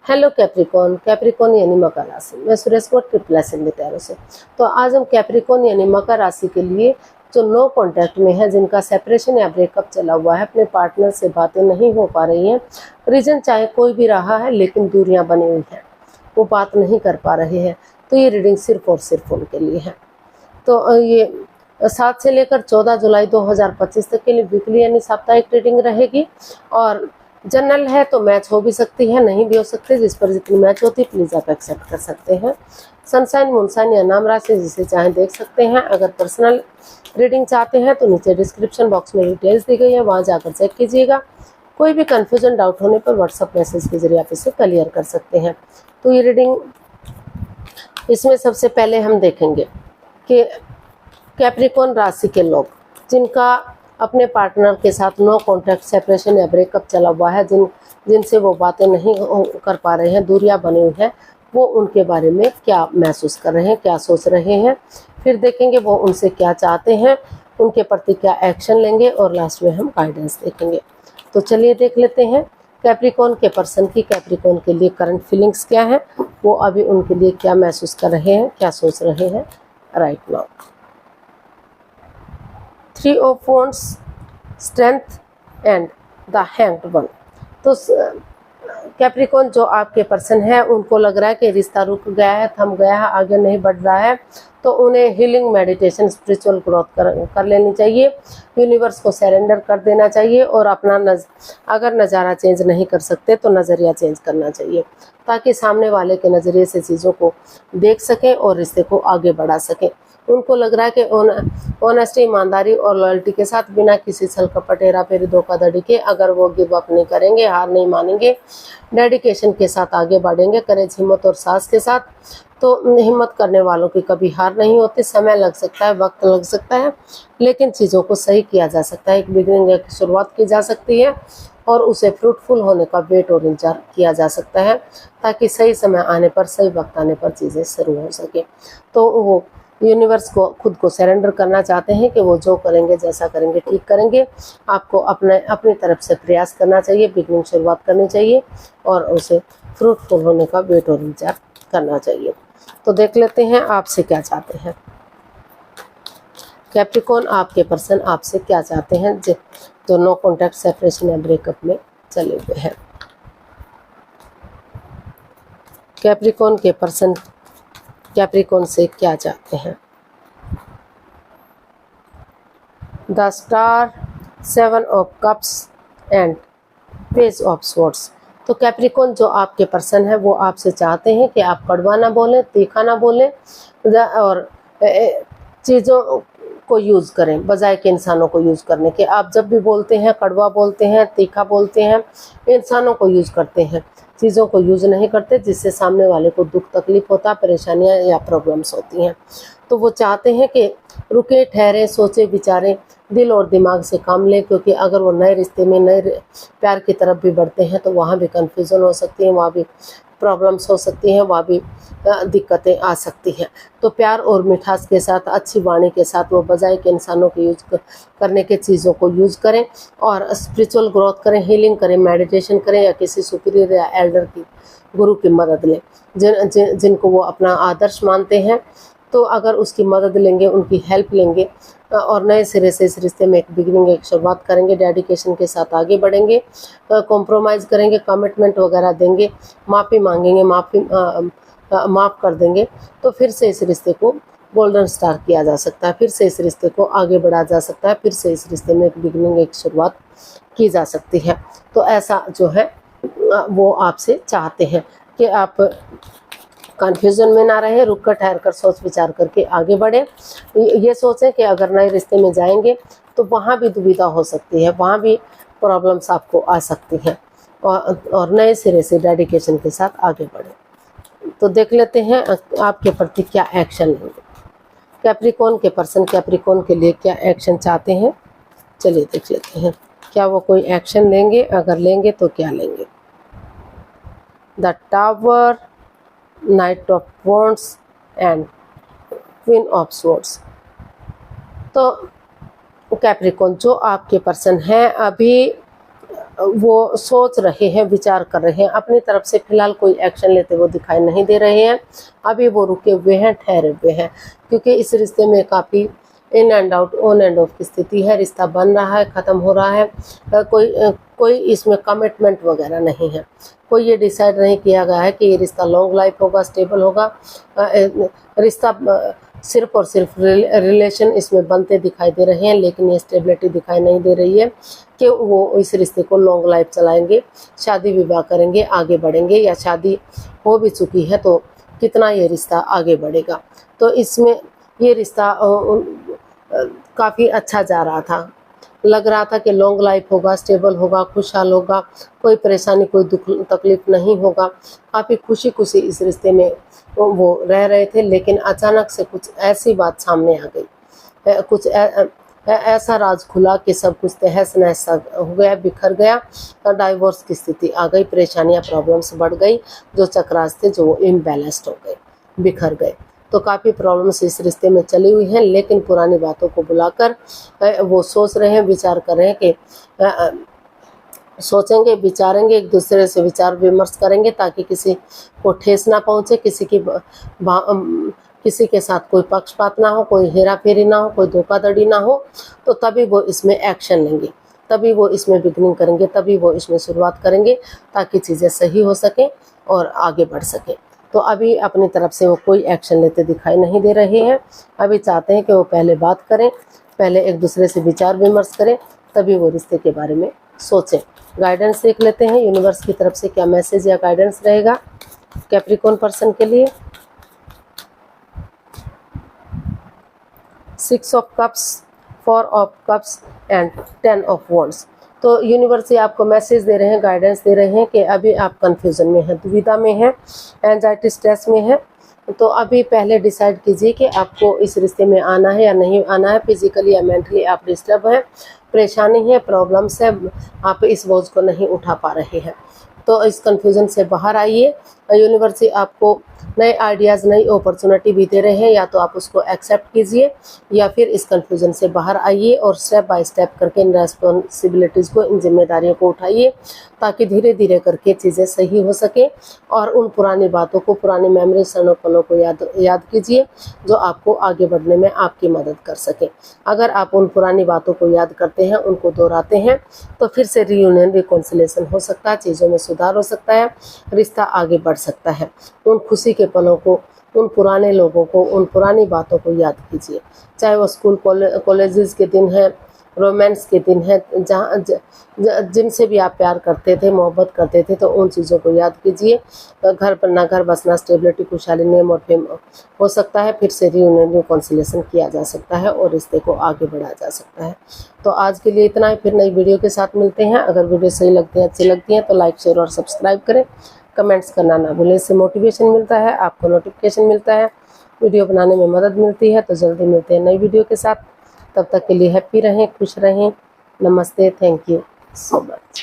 Hello Capricorn, Capricorn यानी मकर राशि। मैं सुरेश कोट ट्रिपल एस तैयारों से। तो आज हम कैप्रिकॉन यानी मकर राशि के लिए जो नो कांटेक्ट में है, जिनका सेपरेशन या ब्रेकअप चला हुआ है, अपने पार्टनर से बातें नहीं हो पा रही हैं, रीजन चाहे कोई भी रहा है लेकिन दूरियां बनी हुई हैं, वो बात नहीं कर पा रहे हैं, तो ये रीडिंग सिर्फ और सिर्फ उनके लिए है। तो ये 7 से लेकर 14 जुलाई 2025 तक के लिए वीकली यानी साप्ताहिक रीडिंग रहेगी। और जनरल है तो मैच हो भी सकती है, नहीं भी हो सकती, जिस पर जितनी मैच होती है प्लीज़ आप एक्सेप्ट कर सकते हैं। सनसाइन, मूनसाइन या नाम राशि जिसे चाहें देख सकते हैं। अगर पर्सनल रीडिंग चाहते हैं तो नीचे डिस्क्रिप्शन बॉक्स में डिटेल्स दी गई है, वहाँ जाकर चेक कीजिएगा। कोई भी कन्फ्यूजन डाउट होने पर व्हाट्सअप मैसेज के जरिए आप इसे क्लियर कर सकते हैं। तो ये रीडिंग, इसमें सबसे पहले हम देखेंगे कि कैप्रिकॉन राशि के लोग जिनका अपने पार्टनर के साथ नो कॉन्टैक्ट, सेपरेशन या ब्रेकअप चला हुआ है, जिनसे वो बातें नहीं कर पा रहे हैं, दूरियां बनी हुई हैं, वो उनके बारे में क्या महसूस कर रहे हैं, क्या सोच रहे हैं। फिर देखेंगे वो उनसे क्या चाहते हैं, उनके प्रति क्या एक्शन लेंगे, और लास्ट में हम गाइडेंस देखेंगे। तो चलिए देख लेते हैं कैप्रिकॉन के पर्सन की, कैप्रिकॉन के लिए करंट फीलिंग्स क्या है, वो अभी उनके लिए क्या महसूस कर रहे हैं, क्या सोच रहे हैं right now. 3 of Wands, strength and the hanged one. तो कैप्रिकॉन जो आपके पर्सन है, उनको लग रहा है कि रिश्ता रुक गया है, थम गया है, आगे नहीं बढ़ रहा है, तो उन्हें हीलिंग, मेडिटेशन, स्पिरिचुअल ग्रोथ कर लेनी चाहिए। यूनिवर्स को सरेंडर कर देना चाहिए और अपना अगर नज़ारा चेंज नहीं कर सकते तो नज़रिया चेंज करना चाहिए, ताकि सामने वाले के नज़रिए से चीज़ों को देख सकें और रिश्ते को आगे बढ़ा सकें। उनको लग रहा है कि ऑनेस्टी, ईमानदारी और लॉयल्टी के साथ, बिना किसी छल कपट, हेराफेरी, धोखाधड़ी के, अगर वो गिव अप नहीं करेंगे, हार नहीं मानेंगे, डेडिकेशन के साथ आगे बढ़ेंगे, करेज, हिम्मत और साहस के साथ। तो हिम्मत करने वालों की कभी हार नहीं होती। समय लग सकता है, वक्त लग सकता है, लेकिन चीज़ों को सही किया जा सकता है। एक बिगिनिंग की शुरुआत की जा सकती है और उसे फ्रूटफुल होने का वेट और इंतजार किया जा सकता है, ताकि सही समय आने पर, सही वक्त आने पर चीज़ें शुरू हो सके। तो वो यूनिवर्स को, खुद को सरेंडर करना चाहते हैं कि वो जो करेंगे, जैसा करेंगे, ठीक करेंगे। आपको अपनी तरफ से प्रयास करना चाहिए, बिगनिंग शुरुआत करनी चाहिए और उसे फ्रूटफुल होने का वेट और इंतजार करना चाहिए। तो देख लेते हैं आपसे क्या चाहते हैं कैप्रिकॉन। आपके पर्सन आपसे क्या चाहते हैं जो नो कॉन्टैक्ट, सेपरेशन या ब्रेकअप में चले हुए हैं। कैप्रिकॉन के पर्सन कैप्रिकॉन से क्या चाहते हैं। The star, 7 of cups and page of swords. तो कैप्रिकॉन जो आपके पर्सन है, वो आपसे चाहते हैं कि आप कड़वा ना बोलें, तीखा ना बोलें और चीज़ों को यूज़ करें बजाय के इंसानों को यूज़ करने के। आप जब भी बोलते हैं, कड़वा बोलते हैं, तीखा बोलते हैं, इंसानों को यूज़ करते हैं, चीज़ों को यूज़ नहीं करते, जिससे सामने वाले को दुख तकलीफ होता, परेशानियां या प्रॉब्लम्स होती हैं। तो वो चाहते हैं कि रुके, ठहरे, सोचे, विचारें, दिल और दिमाग से काम लें, क्योंकि अगर वो नए रिश्ते में, नए प्यार की तरफ भी बढ़ते हैं तो वहाँ भी कन्फ्यूज़न हो सकती है, वहाँ भी प्रॉब्लम्स हो सकती हैं, वहाँ भी दिक्कतें आ सकती हैं। तो प्यार और मिठास के साथ, अच्छी वाणी के साथ वो बजाय के इंसानों को यूज करने के चीज़ों को यूज़ करें और स्पिरिचुअल ग्रोथ करें, हीलिंग करें, मेडिटेशन करें, या किसी सुपीरियर या एल्डर की, गुरु की मदद लें, जिनको वो अपना आदर्श मानते हैं। तो अगर उसकी मदद लेंगे, उनकी हेल्प लेंगे और नए सिरे से इस रिश्ते में एक बिगिनिंग, एक शुरुआत करेंगे, डेडिकेशन के साथ आगे बढ़ेंगे, कॉम्प्रोमाइज़ करेंगे, कमिटमेंट वगैरह देंगे, माफ़ी मांगेंगे, माफ़ कर देंगे, तो फिर से इस रिश्ते को गोल्डन स्टार किया जा सकता है, फिर से इस रिश्ते को आगे बढ़ाया जा सकता है, फिर से इस रिश्ते में एक बिगिनिंग, एक शुरुआत की जा सकती है। तो ऐसा जो है वो आपसे चाहते हैं कि आप कन्फ्यूजन में ना रहे, रुक कर, ठहर कर, सोच विचार करके आगे बढ़े। ये सोचें कि अगर नए रिश्ते में जाएंगे तो वहाँ भी दुविधा हो सकती है, वहाँ भी प्रॉब्लम्स आपको आ सकती हैं, और नए सिरे से डेडिकेशन के साथ आगे बढ़े। तो देख लेते हैं आपके प्रति क्या एक्शन लेंगे कैप्रिकॉन के पर्सन, कैप्रिकॉन के लिए क्या एक्शन चाहते हैं। चलिए देख लेते हैं क्या वो कोई एक्शन लेंगे, अगर लेंगे तो क्या लेंगे। The tower, night of wands and queen of swords. तो कैप्रिकॉन जो आपके पर्सन हैं, अभी वो सोच रहे हैं, विचार कर रहे हैं, अपनी तरफ से फिलहाल कोई एक्शन लेते वो दिखाई नहीं दे रहे हैं। अभी वो रुके हुए हैं, ठहरे हुए हैं, क्योंकि इस रिश्ते में काफ़ी in and out, on end of की स्थिति है। रिश्ता बन रहा है, ख़त्म हो रहा है, कोई इसमें कमिटमेंट वगैरह नहीं है। कोई ये डिसाइड नहीं किया गया है कि ये रिश्ता लॉन्ग लाइफ होगा, स्टेबल होगा। रिश्ता सिर्फ और सिर्फ रिलेशन इसमें बनते दिखाई दे रहे हैं, लेकिन ये स्टेबिलिटी दिखाई नहीं दे रही है कि वो इस रिश्ते को लॉन्ग लाइफ चलाएंगे, शादी विवाह करेंगे, आगे बढ़ेंगे, या शादी हो भी चुकी है तो कितना ये रिश्ता आगे बढ़ेगा। तो इसमें ये रिश्ता काफ़ी अच्छा जा रहा था, लग रहा था कि लॉन्ग लाइफ होगा, स्टेबल होगा, खुशहाल होगा, कोई परेशानी, कोई दुख तकलीफ नहीं होगा। काफ़ी खुशी खुशी इस रिश्ते में वो रह रहे थे, लेकिन अचानक से कुछ ऐसी बात सामने आ गई, कुछ ऐसा राज खुला कि सब कुछ तहस नहस हो गया, बिखर गया, और डाइवोर्स की स्थिति आ गई, परेशानियां, प्रॉब्लम्स बढ़ गई, जो चक्रास थे जो इम्बैलेंस्ड हो गए, बिखर गए। तो काफ़ी प्रॉब्लम्स इस रिश्ते में चली हुई हैं, लेकिन पुरानी बातों को बुलाकर वो सोच रहे हैं, विचार कर रहे हैं कि सोचेंगे, विचारेंगे, एक दूसरे से विचार विमर्श करेंगे, ताकि किसी को ठेस ना पहुँचे, किसी के साथ कोई पक्षपात ना हो, कोई हेरा फेरी ना हो, कोई धोखाधड़ी ना हो। तो तभी वो इसमें एक्शन लेंगे, तभी वो इसमें बिगनिंग करेंगे, तभी वो इसमें शुरुआत करेंगे, ताकि चीज़ें सही हो सकें और आगे बढ़ सकें। तो अभी अपनी तरफ से वो कोई एक्शन लेते दिखाई नहीं दे रहे हैं। अभी चाहते हैं कि वो पहले बात करें, पहले एक दूसरे से विचार विमर्श करें, तभी वो रिश्ते के बारे में सोचें। गाइडेंस देख लेते हैं यूनिवर्स की तरफ से क्या मैसेज या गाइडेंस रहेगा कैप्रिकॉर्न पर्सन के लिए। 6 of cups, 4 of cups and 10 of wands. तो यूनिवर्स से आपको मैसेज दे रहे हैं, गाइडेंस दे रहे हैं कि अभी आप कंफ्यूजन में हैं, दुविधा में हैं, एंजाइटी, स्ट्रेस में हैं। तो अभी पहले डिसाइड कीजिए कि आपको इस रिश्ते में आना है या नहीं आना है। फिजिकली या मेंटली आप डिस्टर्ब हैं, परेशानी है, प्रॉब्लम्स है, आप इस बोझ को नहीं उठा पा रहे हैं। तो इस कंफ्यूजन से बाहर आइए। यूनिवर्स आपको नए आइडियाज़, नई अपॉर्चुनिटी भी दे रहे हैं, या तो आप उसको एक्सेप्ट कीजिए या फिर इस कंफ्यूजन से बाहर आइए और स्टेप बाय स्टेप करके इन रेस्पॉन्सिबिलिटीज़ को, इन जिम्मेदारियों को उठाइए, ताकि धीरे धीरे करके चीज़ें सही हो सकें। और उन पुरानी बातों को, पुरानी मेमोरी, क्षणों, पलों को याद कीजिए, जो आपको आगे बढ़ने में आपकी मदद कर सके। अगर आप उन पुरानी बातों को याद करते हैं, उनको दोहराते हैं, तो फिर से रीयूनियन, रिकॉन्सिलेशन हो सकता है, चीज़ों में सुधार हो सकता है, रिश्ता आगे बढ़ सकता है। उन खुशी के पलों को, उन पुराने लोगों को, उन पुरानी बातों को याद कीजिए, चाहे वो स्कूल कॉलेजेस के दिन हैं, रोमांस के दिन है, जहाँ जिनसे भी आप प्यार करते थे, मोहब्बत करते थे, तो उन चीज़ों को याद कीजिए। घर बनना, घर बसना, स्टेबिलिटी, खुशहाली, नेम और फेम हो सकता है, फिर से रीयूनियन, रिकॉन्सिलेशन किया जा सकता है और रिश्ते को आगे बढ़ाया जा सकता है। तो आज के लिए इतना ही, फिर नई वीडियो के साथ मिलते हैं। अगर वीडियो सही लगती है, अच्छी लगती है, तो लाइक, शेयर और सब्सक्राइब करें। कमेंट्स करना ना भूलें, इससे मोटिवेशन मिलता है, आपको नोटिफिकेशन मिलता है, वीडियो बनाने में मदद मिलती है। तो जल्दी मिलते हैं नई वीडियो के साथ, तब तक के लिए हैप्पी रहें, खुश रहें। नमस्ते, थैंक यू सो मच।